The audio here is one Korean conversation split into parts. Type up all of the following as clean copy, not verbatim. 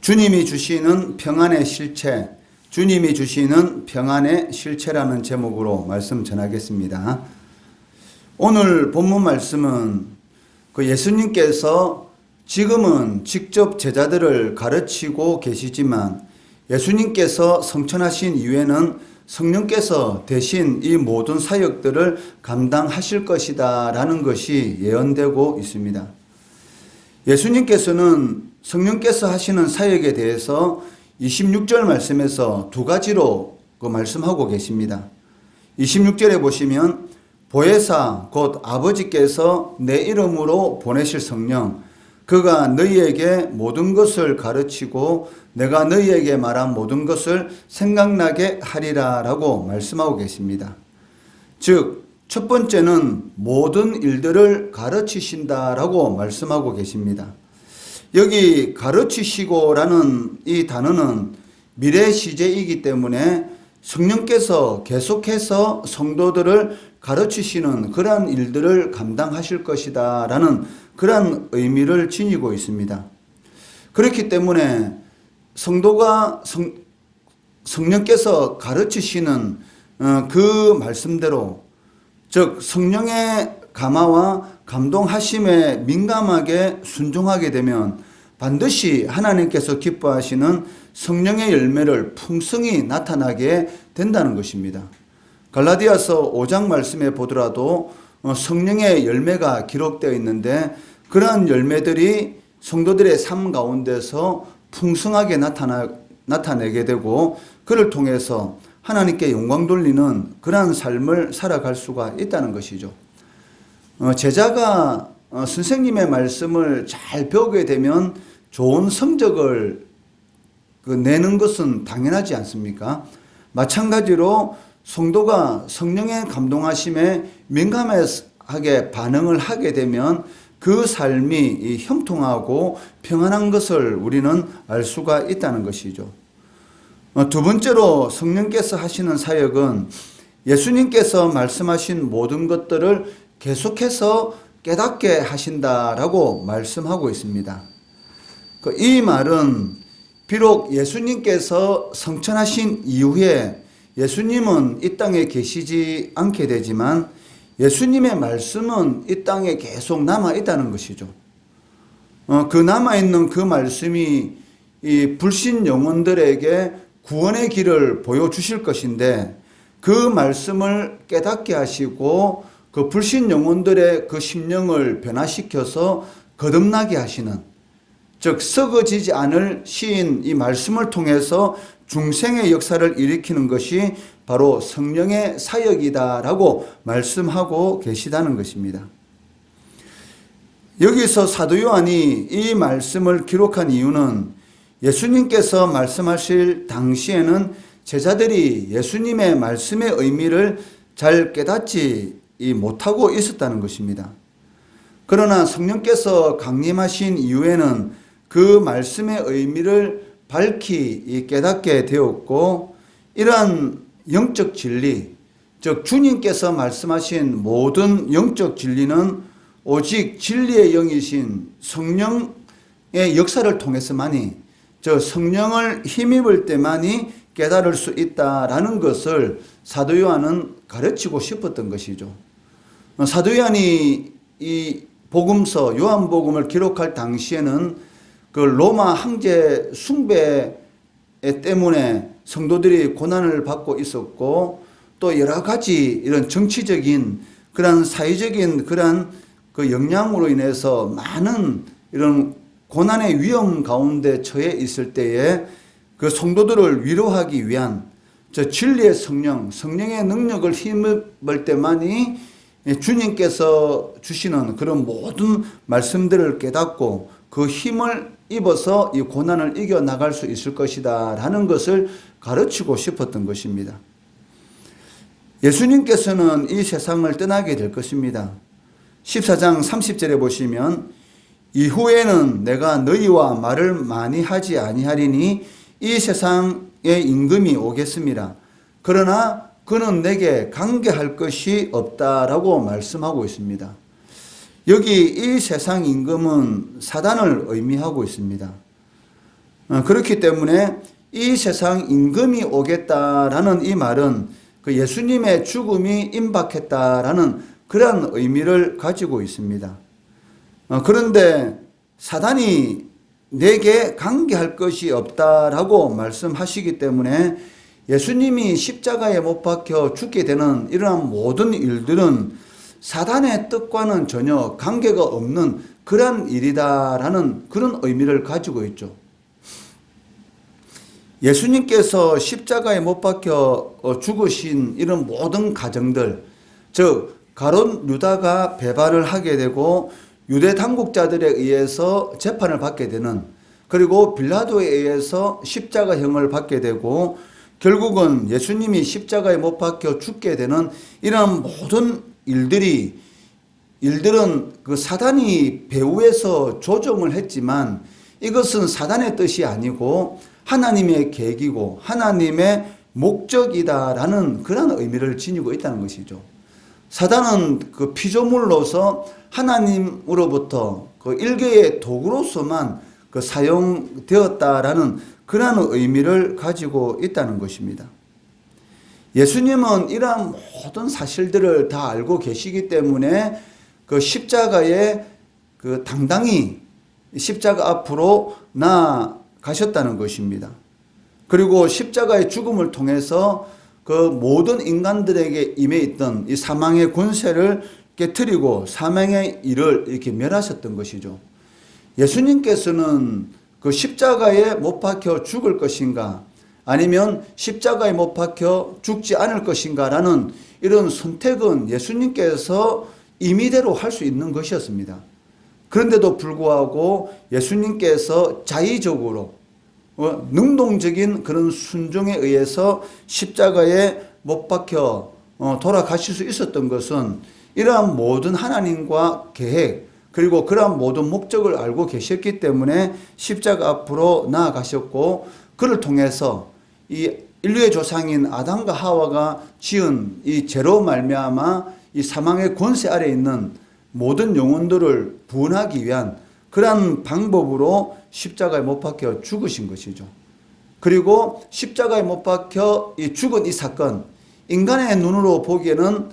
주님이 주시는 평안의 실체, 주님이 주시는 평안의 실체라는 제목으로 말씀 전하겠습니다. 오늘 본문 말씀은 예수님께서 지금은 직접 제자들을 가르치고 계시지만 예수님께서 성천하신 이후에는 성령께서 대신 이 모든 사역들을 감당하실 것이다 라는 것이 예언되고 있습니다. 예수님께서는 성령께서 하시는 사역에 대해서 26절 말씀에서 두 가지로 말씀하고 계십니다. 26절에 보시면 보혜사 곧 아버지께서 내 이름으로 보내실 성령 그가 너희에게 모든 것을 가르치고 내가 너희에게 말한 모든 것을 생각나게 하리라 라고 말씀하고 계십니다. 즉 첫 번째는 모든 일들을 가르치신다라고 말씀하고 계십니다. 여기 가르치시고라는 이 단어는 미래 시제이기 때문에 성령께서 계속해서 성도들을 가르치시는 그러한 일들을 감당하실 것이다 라는 그러한 의미를 지니고 있습니다. 그렇기 때문에 성도가 성령께서 가르치시는 그 말씀대로 즉 성령의 감화와 감동하심에 민감하게 순종하게 되면 반드시 하나님께서 기뻐하시는 성령의 열매를 풍성히 나타나게 된다는 것입니다. 갈라디아서 5장 말씀에 보더라도 성령의 열매가 기록되어 있는데 그러한 열매들이 성도들의 삶 가운데서 풍성하게 나타내게 되고 그를 통해서 하나님께 영광 돌리는 그러한 삶을 살아갈 수가 있다는 것이죠. 제자가 선생님의 말씀을 잘 배우게 되면 좋은 성적을 내는 것은 당연하지 않습니까? 마찬가지로 성도가 성령의 감동하심에 민감하게 반응을 하게 되면 그 삶이 형통하고 평안한 것을 우리는 알 수가 있다는 것이죠. 두 번째로 성령께서 하시는 사역은 예수님께서 말씀하신 모든 것들을 계속해서 깨닫게 하신다라고 말씀하고 있습니다. 이 말은 비록 예수님께서 성천하신 이후에 예수님은 이 땅에 계시지 않게 되지만 예수님의 말씀은 이 땅에 계속 남아있다는 것이죠. 그 남아있는 그 말씀이 이 불신 영혼들에게 구원의 길을 보여주실 것인데 그 말씀을 깨닫게 하시고 그 불신 영혼들의 그 심령을 변화시켜서 거듭나게 하시는 즉 썩어지지 않을 시인 이 말씀을 통해서 중생의 역사를 일으키는 것이 바로 성령의 사역이다라고 말씀하고 계시다는 것입니다. 여기서 사도 요한이 이 말씀을 기록한 이유는 예수님께서 말씀하실 당시에는 제자들이 예수님의 말씀의 의미를 잘 깨닫지 못하고 있었다는 것입니다. 그러나 성령께서 강림하신 이후에는 그 말씀의 의미를 밝히 깨닫게 되었고 이러한 영적 진리, 즉 주님께서 말씀하신 모든 영적 진리는 오직 진리의 영이신 성령의 역사를 통해서만이 저 성령을 힘입을 때만이 깨달을 수 있다라는 것을 사도 요한은 가르치고 싶었던 것이죠. 사도 요한이 이 복음서 요한복음을 기록할 당시에는 그 로마 황제 숭배 때문에 성도들이 고난을 받고 있었고 또 여러 가지 이런 정치적인 그런 사회적인 그런 그 영향으로 인해서 많은 이런 고난의 위험 가운데 처해 있을 때에 그 성도들을 위로하기 위한 저 진리의 성령, 성령의 능력을 힘입을 때만이 주님께서 주시는 그런 모든 말씀들을 깨닫고 그 힘을 입어서 이 고난을 이겨나갈 수 있을 것이다 라는 것을 가르치고 싶었던 것입니다. 예수님께서는 이 세상을 떠나게 될 것입니다. 14장 30절에 보시면 이후에는 내가 너희와 말을 많이 하지 아니하리니 이 세상의 임금이 오겠습니다. 그러나 그는 내게 관계할 것이 없다라고 말씀하고 있습니다. 여기 이 세상 임금은 사단을 의미하고 있습니다. 그렇기 때문에 이 세상 임금이 오겠다라는 이 말은 그 예수님의 죽음이 임박했다라는 그러한 의미를 가지고 있습니다. 그런데 사단이 내게 관계할 것이 없다라고 말씀하시기 때문에 예수님이 십자가에 못 박혀 죽게 되는 이러한 모든 일들은 사단의 뜻과는 전혀 관계가 없는 그러한 일이다라는 그런 의미를 가지고 있죠. 예수님께서 십자가에 못 박혀 죽으신 이런 모든 가정들, 즉 가룟 유다가 배반을 하게 되고 유대 당국자들에 의해서 재판을 받게 되는, 그리고 빌라도에 의해서 십자가형을 받게 되고 결국은 예수님이 십자가에 못 박혀 죽게 되는 이런 모든 일들은 그 사단이 배후에서 조종을 했지만 이것은 사단의 뜻이 아니고 하나님의 계획이고 하나님의 목적이다라는 그런 의미를 지니고 있다는 것이죠. 사단은 그 피조물로서 하나님으로부터 그 일개의 도구로서만 그 사용되었다라는 그러한 의미를 가지고 있다는 것입니다. 예수님은 이러한 모든 사실들을 다 알고 계시기 때문에 그 십자가에 그 당당히 십자가 앞으로 나아가셨다는 것입니다. 그리고 십자가의 죽음을 통해서 그 모든 인간들에게 임해 있던 이 사망의 권세를 깨트리고 사망의 일을 이렇게 멸하셨던 것이죠. 예수님께서는 그 십자가에 못 박혀 죽을 것인가 아니면 십자가에 못 박혀 죽지 않을 것인가라는 이런 선택은 예수님께서 임의대로 할 수 있는 것이었습니다. 그런데도 불구하고 예수님께서 자의적으로 능동적인 그런 순종에 의해서 십자가에 못 박혀 돌아가실 수 있었던 것은 이러한 모든 하나님과 계획 그리고 그러한 모든 목적을 알고 계셨기 때문에 십자가 앞으로 나아가셨고 그를 통해서 이 인류의 조상인 아담과 하와가 지은 이 죄로 말미암아 이 사망의 권세 아래에 있는 모든 영혼들을 구원하기 위한 그러한 방법으로 십자가에 못 박혀 죽으신 것이죠. 그리고 십자가에 못 박혀 죽은 이 사건, 인간의 눈으로 보기에는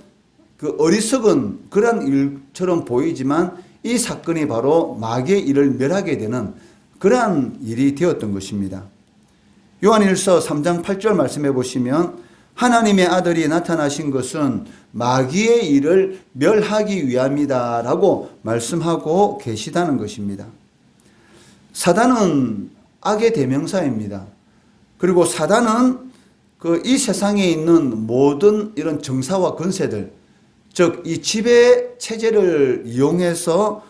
그 어리석은 그러한 일처럼 보이지만 이 사건이 바로 마귀의 일을 멸하게 되는 그러한 일이 되었던 것입니다. 요한일서 3장 8절 말씀해 보시면 하나님의 아들이 나타나신 것은 마귀의 일을 멸하기 위함이다라고 말씀하고 계시다는 것입니다. 사단은 악의 대명사입니다. 그리고 사단은 그 이 세상에 있는 모든 이런 정사와 권세들, 즉 이 지배 체제를 이용해서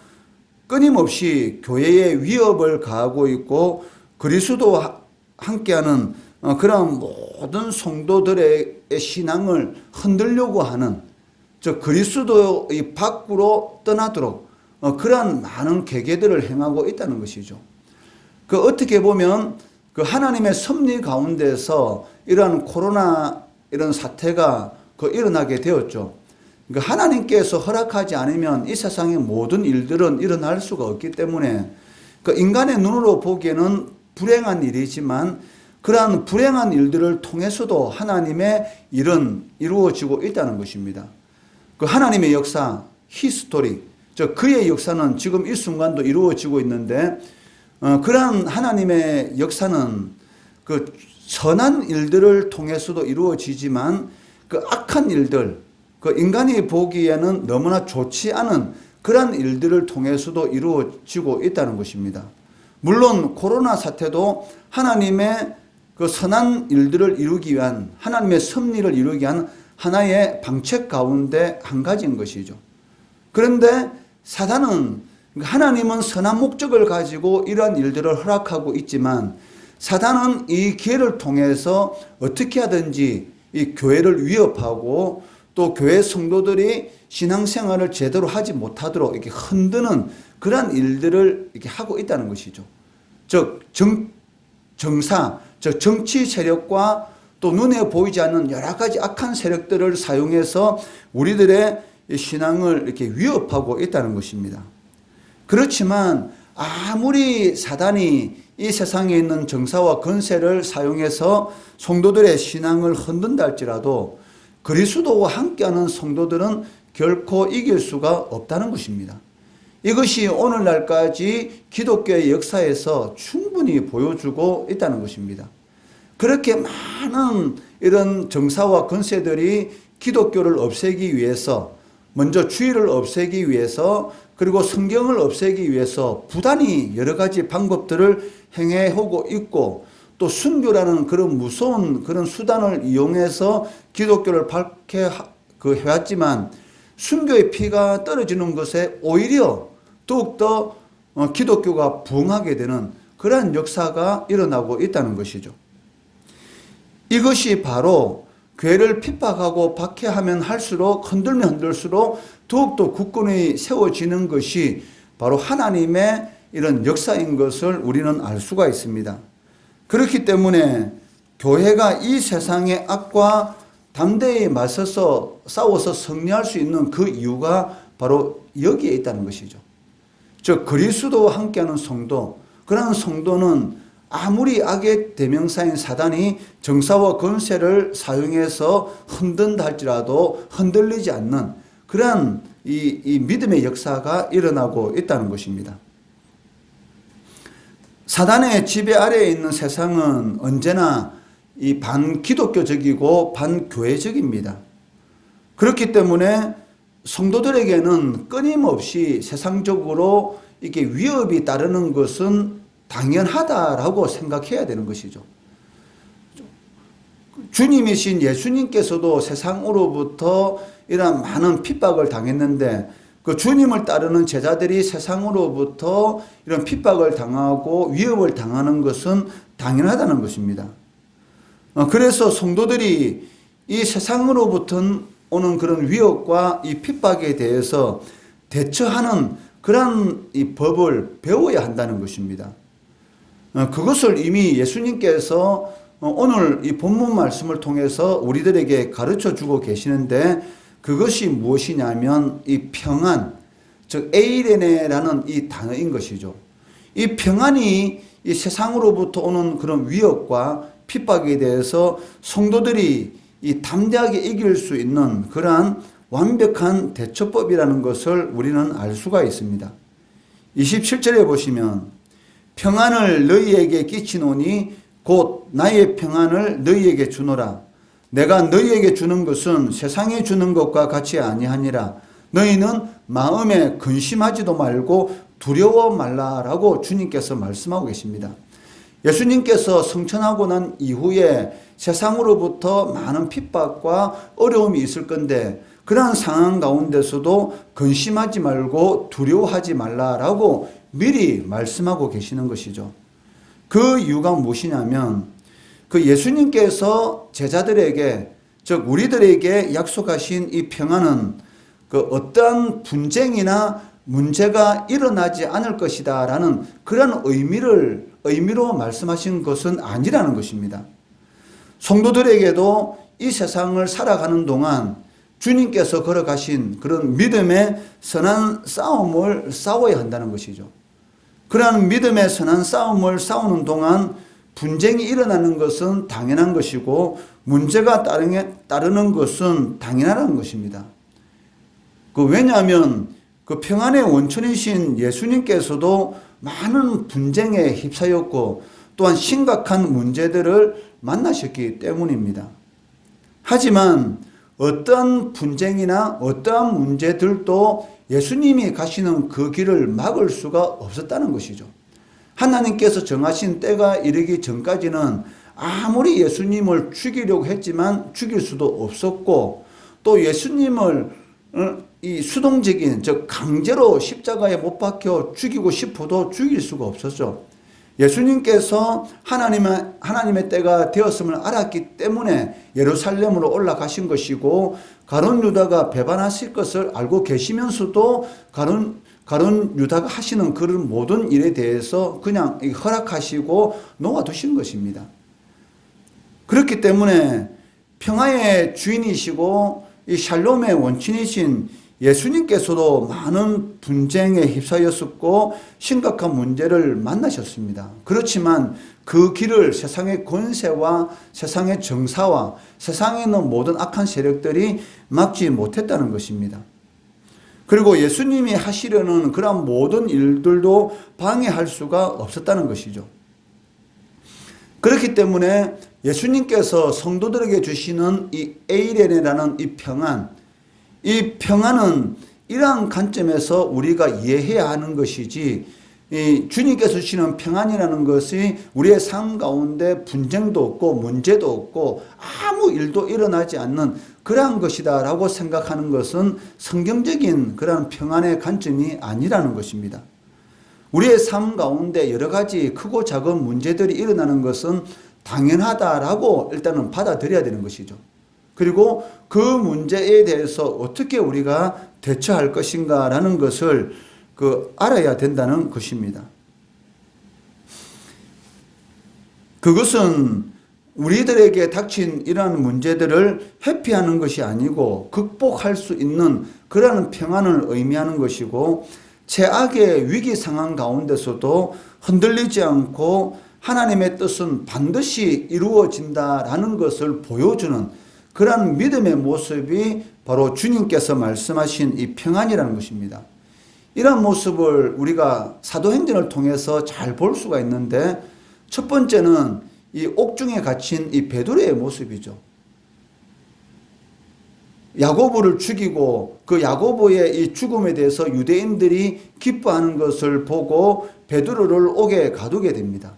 끊임없이 교회에 위협을 가하고 있고 그리스도와 함께하는 그런 모든 성도들의 신앙을 흔들려고 하는, 즉 그리스도의 밖으로 떠나도록 그러한 많은 계계들을 행하고 있다는 것이죠. 그 어떻게 보면 그 하나님의 섭리 가운데서 이러한 코로나 이런 사태가 일어나게 되었죠. 그러니까 하나님께서 허락하지 않으면 이 세상의 모든 일들은 일어날 수가 없기 때문에 그 인간의 눈으로 보기에는 불행한 일이지만 그러한 불행한 일들을 통해서도 하나님의 일은 이루어지고 있다는 것입니다. 그 하나님의 역사, 히스토리, 즉 그의 역사는 지금 이 순간도 이루어지고 있는데 그러한 하나님의 역사는 그 선한 일들을 통해서도 이루어지지만 그 악한 일들, 그 인간이 보기에는 너무나 좋지 않은 그러한 일들을 통해서도 이루어지고 있다는 것입니다. 물론 코로나 사태도 하나님의 그 선한 일들을 이루기 위한 하나님의 섭리를 이루기 위한 하나의 방책 가운데 한 가지인 것이죠. 그런데 사단은 하나님은 선한 목적을 가지고 이러한 일들을 허락하고 있지만 사단은 이 기회를 통해서 어떻게 하든지 이 교회를 위협하고 또 교회 성도들이 신앙생활을 제대로 하지 못하도록 이렇게 흔드는 그러한 일들을 이렇게 하고 있다는 것이죠. 즉 정사, 즉 정치 세력과 또 눈에 보이지 않는 여러 가지 악한 세력들을 사용해서 우리들의 신앙을 이렇게 위협하고 있다는 것입니다. 그렇지만 아무리 사단이 이 세상에 있는 정사와 권세를 사용해서 성도들의 신앙을 흔든다 할지라도 그리스도와 함께하는 성도들은 결코 이길 수가 없다는 것입니다. 이것이 오늘날까지 기독교의 역사에서 충분히 보여주고 있다는 것입니다. 그렇게 많은 이런 정사와 권세들이 기독교를 없애기 위해서, 먼저 주의를 없애기 위해서, 그리고 성경을 없애기 위해서 부단히 여러 가지 방법들을 행해오고 있고, 또 순교라는 그런 무서운 그런 수단을 이용해서 기독교를 밝게 해왔지만, 순교의 피가 떨어지는 것에 오히려 더욱더 기독교가 부흥하게 되는 그러한 역사가 일어나고 있다는 것이죠. 이것이 바로 교회를 핍박하고 박해하면 할수록, 흔들면 흔들수록 더욱더 굳건히 세워지는 것이 바로 하나님의 이런 역사인 것을 우리는 알 수가 있습니다. 그렇기 때문에 교회가 이 세상의 악과 담대히 맞서서 싸워서 승리할 수 있는 그 이유가 바로 여기에 있다는 것이죠. 즉 그리스도와 함께하는 성도, 그러한 성도는 아무리 악의 대명사인 사단이 정사와 권세를 사용해서 흔든다 할지라도 흔들리지 않는 그러한 이 믿음의 역사가 일어나고 있다는 것입니다. 사단의 지배 아래에 있는 세상은 언제나 이 반기독교적이고 반교회적입니다. 그렇기 때문에 성도들에게는 끊임없이 세상적으로 이렇게 위협이 따르는 것은 당연하다라고 생각해야 되는 것이죠. 주님이신 예수님께서도 세상으로부터 이런 많은 핍박을 당했는데 그 주님을 따르는 제자들이 세상으로부터 이런 핍박을 당하고 위협을 당하는 것은 당연하다는 것입니다. 그래서 성도들이 이 세상으로부터 오는 그런 위협과 이 핍박에 대해서 대처하는 그런 이 법을 배워야 한다는 것입니다. 그것을 이미 예수님께서 오늘 이 본문 말씀을 통해서 우리들에게 가르쳐 주고 계시는데 그것이 무엇이냐면 이 평안, 즉 에이레네라는 이 단어인 것이죠. 이 평안이 이 세상으로부터 오는 그런 위협과 핍박에 대해서 성도들이 이 담대하게 이길 수 있는 그러한 완벽한 대처법이라는 것을 우리는 알 수가 있습니다. 27절에 보시면 평안을 너희에게 끼치노니 곧 나의 평안을 너희에게 주노라. 내가 너희에게 주는 것은 세상에 주는 것과 같이 아니하니라. 너희는 마음에 근심하지도 말고 두려워 말라라고 주님께서 말씀하고 계십니다. 예수님께서 성천하고 난 이후에 세상으로부터 많은 핍박과 어려움이 있을 건데 그러한 상황 가운데서도 근심하지 말고 두려워하지 말라라고 미리 말씀하고 계시는 것이죠. 그 이유가 무엇이냐면 그 예수님께서 제자들에게 즉 우리들에게 약속하신 이 평안은 그 어떠한 분쟁이나 문제가 일어나지 않을 것이다 라는 그런 의미로 말씀하신 것은 아니라는 것입니다. 성도들에게도 이 세상을 살아가는 동안 주님께서 걸어가신 그런 믿음의 선한 싸움을 싸워야 한다는 것이죠. 그러한 믿음의 선한 싸움을 싸우는 동안 분쟁이 일어나는 것은 당연한 것이고 문제가 따르는 것은 당연하다는 것입니다. 왜냐하면 그 평안의 원천이신 예수님께서도 많은 분쟁에 휩싸였고 또한 심각한 문제들을 만나셨기 때문입니다. 하지만 어떠한 분쟁이나 어떠한 문제들도 예수님이 가시는 그 길을 막을 수가 없었다는 것이죠. 하나님께서 정하신 때가 이르기 전까지는 아무리 예수님을 죽이려고 했지만 죽일 수도 없었고 또 예수님을 이 수동적인 즉 강제로 십자가에 못 박혀 죽이고 싶어도 죽일 수가 없었죠. 예수님께서 하나님의 때가 되었음을 알았기 때문에 예루살렘으로 올라가신 것이고 가룟 유다가 배반하실 것을 알고 계시면서도 가룟 유다가 하시는 그런 모든 일에 대해서 그냥 허락하시고 놓아두신 것입니다. 그렇기 때문에 평화의 주인이시고 이 샬롬의 원천이신 예수님께서도 많은 분쟁에 휩싸였었고 심각한 문제를 만나셨습니다. 그렇지만 그 길을 세상의 권세와 세상의 정사와 세상에 있는 모든 악한 세력들이 막지 못했다는 것입니다. 그리고 예수님이 하시려는 그런 모든 일들도 방해할 수가 없었다는 것이죠. 그렇기 때문에 예수님께서 성도들에게 주시는 이 에이레네라는 이 평안은 이러한 관점에서 우리가 이해해야 하는 것이지, 이 주님께서 주시는 평안이라는 것이 우리의 삶 가운데 분쟁도 없고 문제도 없고 아무 일도 일어나지 않는 그러한 것이다라고 생각하는 것은 성경적인 그런 평안의 관점이 아니라는 것입니다. 우리의 삶 가운데 여러 가지 크고 작은 문제들이 일어나는 것은 당연하다라고 일단은 받아들여야 되는 것이죠. 그리고 그 문제에 대해서 어떻게 우리가 대처할 것인가라는 것을 알아야 된다는 것입니다. 그것은 우리들에게 닥친 이러한 문제들을 회피하는 것이 아니고 극복할 수 있는 그러한 평안을 의미하는 것이고, 최악의 위기 상황 가운데서도 흔들리지 않고 하나님의 뜻은 반드시 이루어진다라는 것을 보여주는 그러한 믿음의 모습이 바로 주님께서 말씀하신 이 평안이라는 것입니다. 이런 모습을 우리가 사도행전을 통해서 잘 볼 수가 있는데, 첫 번째는 이 옥중에 갇힌 이 베드로의 모습이죠. 야고보를 죽이고 그 야고보의 이 죽음에 대해서 유대인들이 기뻐하는 것을 보고 베드로를 옥에 가두게 됩니다.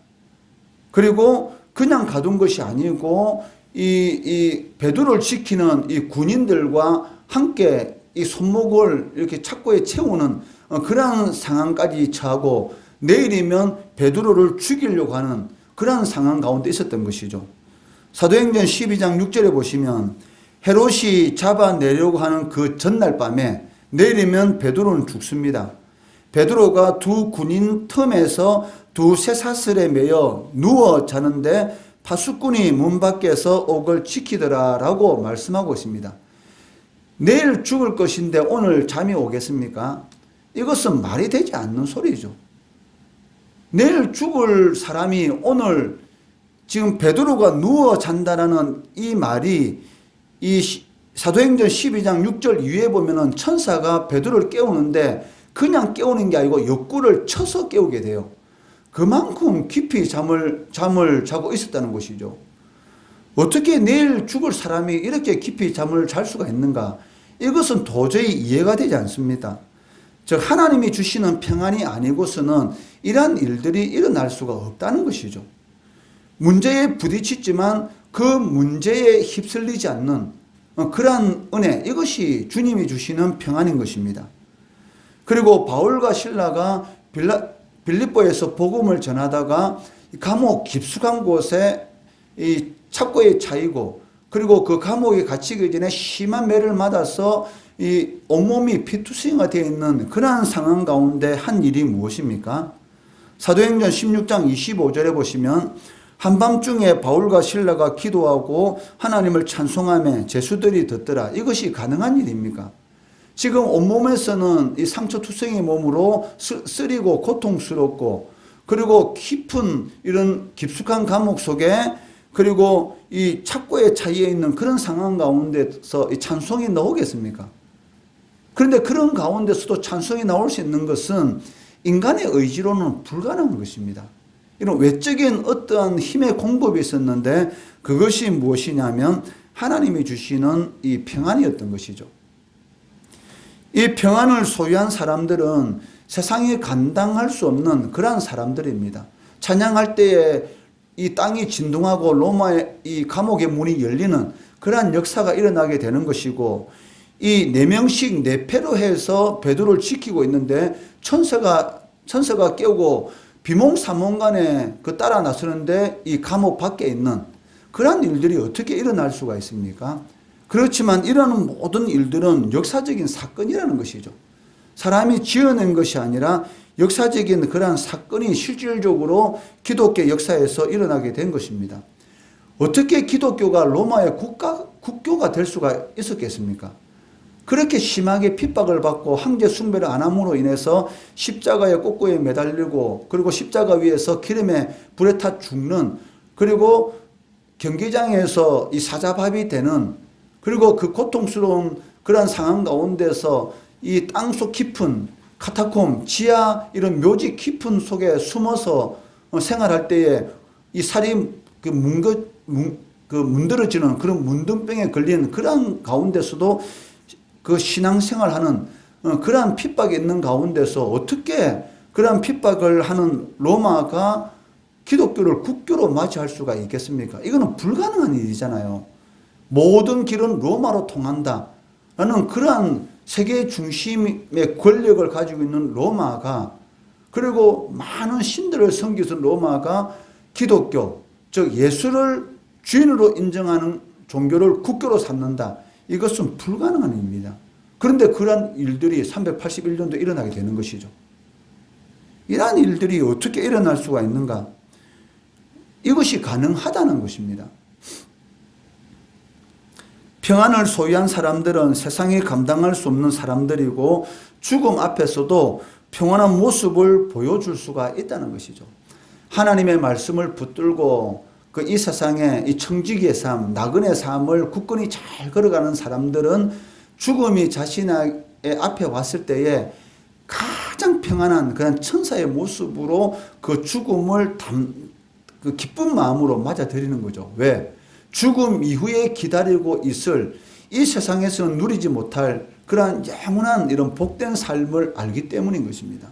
그리고 그냥 가둔 것이 아니고 이 베드로를 지키는 이 군인들과 함께 이 손목을 이렇게 착고에 채우는 그러한 상황까지 처하고, 내일이면 베드로를 죽이려고 하는 그러한 상황 가운데 있었던 것이죠. 사도행전 12장 6절에 보시면 헤롯이 잡아내려고 하는 그 전날 밤에 내일이면 베드로는 죽습니다. 베드로가 두 군인 틈에서 두 쇠사슬에 매여 누워 자는데 파수꾼이 문 밖에서 옥을 지키더라라고 말씀하고 있습니다. 내일 죽을 것인데 오늘 잠이 오겠습니까? 이것은 말이 되지 않는 소리죠. 내일 죽을 사람이 오늘 지금 베드로가 누워 잔다라는 이 말이 이 사도행전 12장 6절 이후에 보면은 천사가 베드로를 깨우는데 그냥 깨우는 게 아니고 옆구를 쳐서 깨우게 돼요. 그만큼 깊이 잠을 자고 있었다는 것이죠. 어떻게 내일 죽을 사람이 이렇게 깊이 잠을 잘 수가 있는가? 이것은 도저히 이해가 되지 않습니다. 즉 하나님이 주시는 평안이 아니고서는 이러한 일들이 일어날 수가 없다는 것이죠. 문제에 부딪히지만 그 문제에 휩쓸리지 않는 그러한 은혜, 이것이 주님이 주시는 평안인 것입니다. 그리고 바울과 실라가 빌립보에서 복음을 전하다가 감옥 깊숙한 곳에 이 착고에 차이고, 그리고 그 감옥에 갇히기 전에 심한 매를 맞아서 이 온몸이 피투성이가 되어 있는 그러한 상황 가운데 한 일이 무엇입니까? 사도행전 16장 25절에 보시면 한밤중에 바울과 실라가 기도하고 하나님을 찬송하며 제수들이 듣더라. 이것이 가능한 일입니까? 지금 온몸에서는 이 상처투성이 몸으로 쓰리고 고통스럽고, 그리고 깊은 이런 깊숙한 감옥 속에, 그리고 이 착고에 차이에 있는 그런 상황 가운데서 이 찬송이 나오겠습니까? 그런데 그런 가운데서도 찬송이 나올 수 있는 것은 인간의 의지로는 불가능한 것입니다. 이런 외적인 어떠한 힘의 공급이 있었는데 그것이 무엇이냐면 하나님이 주시는 이 평안이었던 것이죠. 이 평안을 소유한 사람들은 세상에 감당할 수 없는 그러한 사람들입니다. 찬양할 때에 이 땅이 진동하고 로마의 이 감옥의 문이 열리는 그러한 역사가 일어나게 되는 것이고, 이 4명씩 4패로 해서 베드로를 지키고 있는데 천사가 깨우고 비몽사몽간에 따라 나서는데 이 감옥 밖에 있는 그러한 일들이 어떻게 일어날 수가 있습니까? 그렇지만 이러는 모든 일들은 역사적인 사건이라는 것이죠. 사람이 지어낸 것이 아니라 역사적인 그러한 사건이 실질적으로 기독교 역사에서 일어나게 된 것입니다. 어떻게 기독교가 로마의 국교가 될 수가 있었겠습니까? 그렇게 심하게 핍박을 받고 황제 숭배를 안 함으로 인해서 십자가의 꼭고에 매달리고 그리고 십자가 위에서 기름에 불에 타 죽는, 그리고 경기장에서 이 사자밥이 되는, 그리고 그 고통스러운 그러한 상황 가운데서 이 땅속 깊은 카타콤, 지하 이런 묘지 깊은 속에 숨어서 생활할 때에 이 살이 문드러지는 그런 문둥병에 걸린 그러한 가운데서도 그 신앙생활하는 그러한 핍박이 있는 가운데서 어떻게 그러한 핍박을 하는 로마가 기독교를 국교로 맞이할 수가 있겠습니까? 이거는 불가능한 일이잖아요. 모든 길은 로마로 통한다 라는 그러한 세계 중심의 권력을 가지고 있는 로마가, 그리고 많은 신들을 섬기는 로마가 기독교, 즉 예수를 주인으로 인정하는 종교를 국교로 삼는다. 이것은 불가능한 일입니다. 그런데 그러한 일들이 381년도에 일어나게 되는 것이죠. 이러한 일들이 어떻게 일어날 수가 있는가? 이것이 가능하다는 것입니다. 평안을 소유한 사람들은 세상이 감당할 수 없는 사람들이고 죽음 앞에서도 평안한 모습을 보여줄 수가 있다는 것이죠. 하나님의 말씀을 붙들고 이 세상의 이 청지기의 삶, 나그네 삶을 굳건히 잘 걸어가는 사람들은 죽음이 자신의 앞에 왔을 때에 가장 평안한 그런 천사의 모습으로 그 죽음을 그 기쁜 마음으로 맞아들이는 거죠. 왜? 죽음 이후에 기다리고 있을 이 세상에서는 누리지 못할 그러한 영원한 이런 복된 삶을 알기 때문인 것입니다.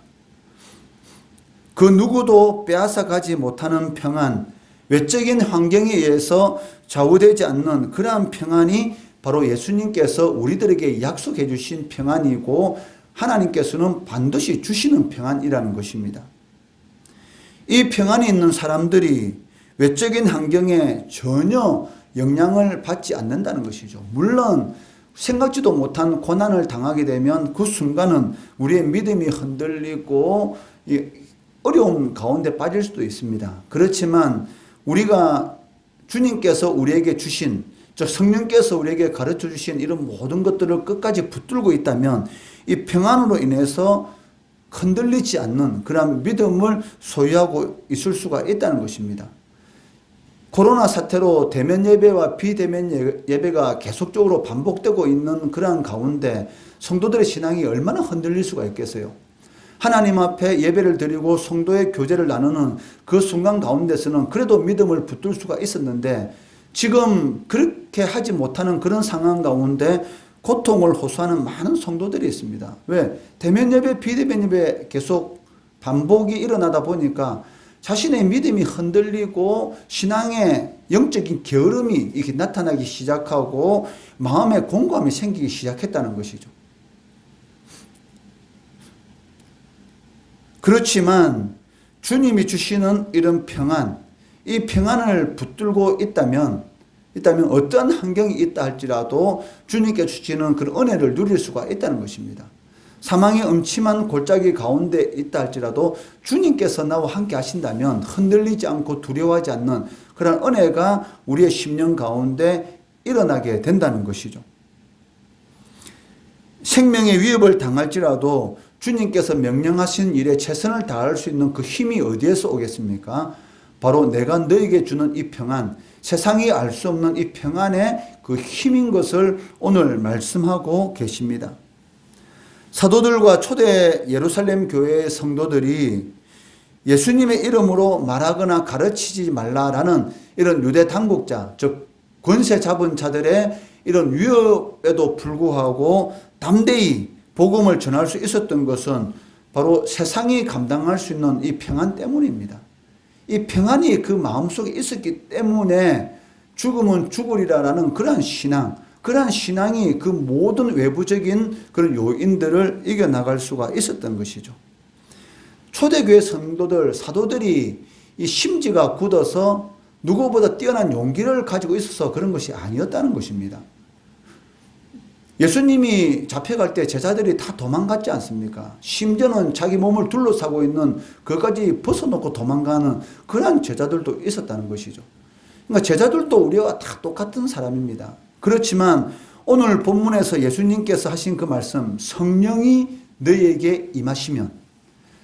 그 누구도 빼앗아가지 못하는 평안, 외적인 환경에 의해서 좌우되지 않는 그러한 평안이 바로 예수님께서 우리들에게 약속해 주신 평안이고 하나님께서는 반드시 주시는 평안이라는 것입니다. 이 평안이 있는 사람들이 외적인 환경에 전혀 영향을 받지 않는다는 것이죠. 물론 생각지도 못한 고난을 당하게 되면 그 순간은 우리의 믿음이 흔들리고 어려움 가운데 빠질 수도 있습니다. 그렇지만 우리가 주님께서 우리에게 주신, 즉 성령께서 우리에게 가르쳐 주신 이런 모든 것들을 끝까지 붙들고 있다면 이 평안으로 인해서 흔들리지 않는 그런 믿음을 소유하고 있을 수가 있다는 것입니다. 코로나 사태로 대면 예배와 비대면 예배가 계속적으로 반복되고 있는 그런 가운데 성도들의 신앙이 얼마나 흔들릴 수가 있겠어요. 하나님 앞에 예배를 드리고 성도의 교제를 나누는 그 순간 가운데서는 그래도 믿음을 붙들 수가 있었는데 지금 그렇게 하지 못하는 그런 상황 가운데 고통을 호소하는 많은 성도들이 있습니다. 왜? 대면 예배, 비대면 예배 계속 반복이 일어나다 보니까 자신의 믿음이 흔들리고 신앙의 영적인 게으름이 이렇게 나타나기 시작하고 마음의 공고함이 생기기 시작했다는 것이죠. 그렇지만 주님이 주시는 이런 평안, 이 평안을 붙들고 있다면 어떠한 환경이 있다 할지라도 주님께 주시는 그런 은혜를 누릴 수가 있다는 것입니다. 사망의 음침한 골짜기 가운데 있다 할지라도 주님께서 나와 함께 하신다면 흔들리지 않고 두려워하지 않는 그런 은혜가 우리의 심령 가운데 일어나게 된다는 것이죠. 생명의 위협을 당할지라도 주님께서 명령하신 일에 최선을 다할 수 있는 그 힘이 어디에서 오겠습니까? 바로 내가 너에게 주는 이 평안, 세상이 알 수 없는 이 평안의 그 힘인 것을 오늘 말씀하고 계십니다. 사도들과 초대 예루살렘 교회의 성도들이 예수님의 이름으로 말하거나 가르치지 말라라는 이런 유대 당국자, 즉 권세 잡은 자들의 이런 위협에도 불구하고 담대히 복음을 전할 수 있었던 것은 바로 세상이 감당할 수 있는 이 평안 때문입니다. 이 평안이 그 마음속에 있었기 때문에 죽으면 죽으리라라는 그러한 신앙이 그 모든 외부적인 그런 요인들을 이겨나갈 수가 있었던 것이죠. 초대교회 성도들, 사도들이 이 심지가 굳어서 누구보다 뛰어난 용기를 가지고 있어서 그런 것이 아니었다는 것입니다. 예수님이 잡혀갈 때 제자들이 다 도망갔지 않습니까? 심지어는 자기 몸을 둘러싸고 있는 그것까지 벗어놓고 도망가는 그러한 제자들도 있었다는 것이죠. 그러니까 제자들도 우리와 다 똑같은 사람입니다. 그렇지만 오늘 본문에서 예수님께서 하신 그 말씀, 성령이 너희에게 임하시면,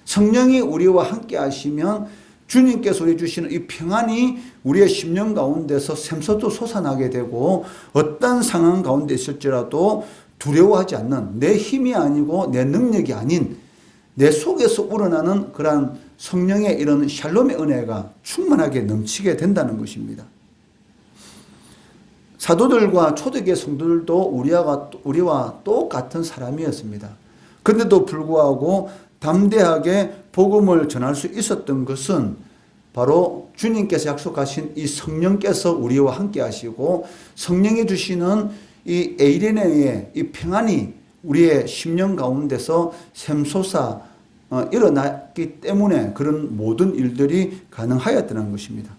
성령이 우리와 함께 하시면 주님께서 우리 주시는 이 평안이 우리의 심령 가운데서 샘솟도 솟아나게 되고, 어떤 상황 가운데 있을지라도 두려워하지 않는, 내 힘이 아니고 내 능력이 아닌 내 속에서 우러나는 그러한 성령의 이런 샬롬의 은혜가 충만하게 넘치게 된다는 것입니다. 사도들과 초대교회 성도들도 우리와 똑같은 사람이었습니다. 그런데도 불구하고 담대하게 복음을 전할 수 있었던 것은 바로 주님께서 약속하신 이 성령께서 우리와 함께 하시고, 성령이 주시는 이 에이레네의 이 평안이 우리의 심령 가운데서 샘솟아 일어났기 때문에 그런 모든 일들이 가능하였다는 것입니다.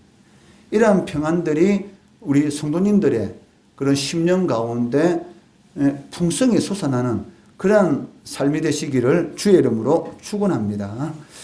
이러한 평안들이 우리 성도님들의 그런 심령 가운데 풍성히 솟아나는 그러한 삶이 되시기를 주의 이름으로 축원합니다.